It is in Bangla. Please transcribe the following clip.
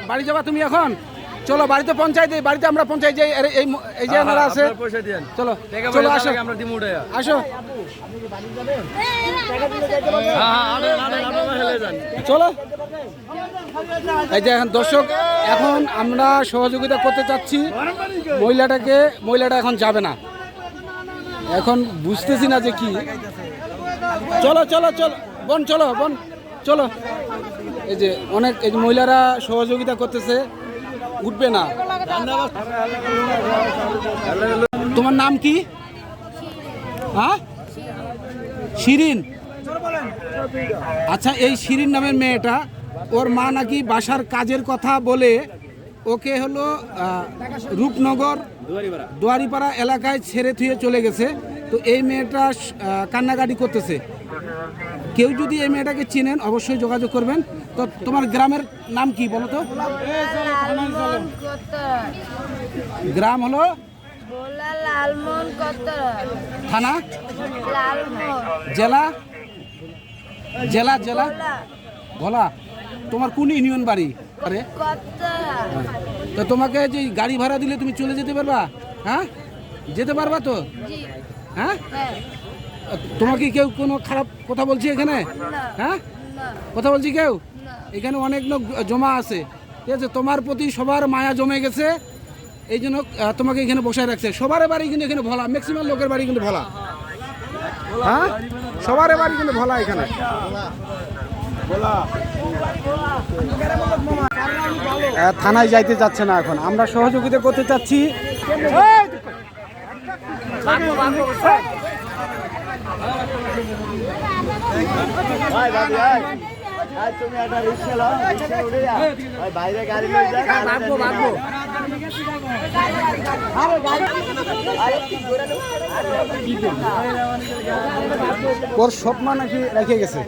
বাড়ি যাবা তুমি এখন? চলো বাড়িতে পৌঁছাই দিই, বাড়িতে আমরা পৌঁছাই যাই। এই যে এনারা আছে, চলো চলো আসো আসো চলো। এই যে এখন দর্শক, এখন আমরা সহযোগিতা করতে চাচ্ছি মহিলাটা এখন যাবে না, এখন বুঝতেছি না যে কি। চলো চলো চলো বোন, চলো বোন চলো। এই যে অনেক এই যে মহিলারা সহযোগিতা করতেছে, উঠবে না। তোমার নাম কি? হ্যাঁ, শিরিন। আচ্ছা, এই শিরিন নামের মেয়েটা, ওর মা নাকি বাসার কাজের কথা বলে ওকে হলো রূপনগর দুয়ারিপাড়া এলাকায় ছেড়ে থুয়ে চলে গেছে। তো এই মেয়েটা কান্নাকাটি করতেছে। কেউ যদি এই মেয়েটাকে চিনেন অবশ্যই যোগাযোগ করবেন। তো তোমার গ্রামের নাম কি বলো তো? গ্রাম হলো থানা, জেলা জেলা জেলা ভোলা। তোমার কোন ইউনিয়ন বাড়ি? আরে তো তোমাকে যে গাড়ি ভাড়া দিলে তুমি চলে যেতে পারবা? হ্যাঁ, যেতে পারবা তো? হ্যাঁ, তোমাকে কেউ কোনো খারাপ কথা বলছে এখানে? হ্যাঁ, কথা বলছি কেউ? এখানে অনেক লোক জমা আছে, ঠিক আছে? তোমার প্রতি সবার মায়া জমে গেছে, এই জন্য তোমাকে এখানে বসায় রাখছে। সবার বাড়ি কিন্তু এখানে ভোলা, ম্যাক্সিমাম লোকের বাড়ি কিন্তু ভোলা। হ্যাঁ, সবার বাড়ি কিন্তু ভোলা এখানে। থানায় যাইতে যাচ্ছে না, এখন আমরা সহযোগিতা করতে চাচ্ছি। ওর স্বপ্ন নাকি রেখে গেছে।